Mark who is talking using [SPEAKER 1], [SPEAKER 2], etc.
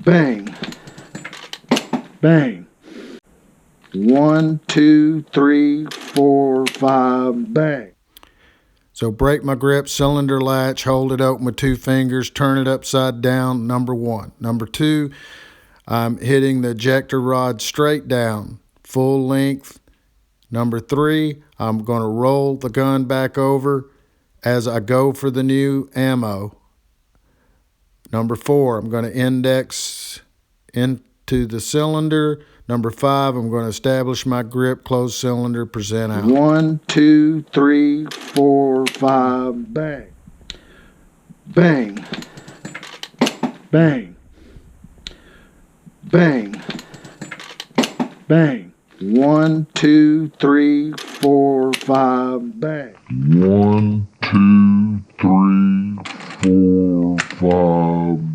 [SPEAKER 1] bang, bang. 1, 2, 3, 4, 5, bang.
[SPEAKER 2] So break my grip, cylinder latch, hold it open with 2 fingers, turn it upside down, number 1. Number 2, I'm hitting the ejector rod straight down, full length. Number 3, I'm going to roll the gun back over as I go for the new ammo. Number 4, I'm going to index into the cylinder. Number 5, I'm going to establish my grip, close cylinder, present out.
[SPEAKER 1] 1, 2, 3, 4, 5, bang. Bang. Bang. Bang. Bang. 1, 2, 3, 4, 5, bang.
[SPEAKER 3] 1, 2, 3, 4, 5,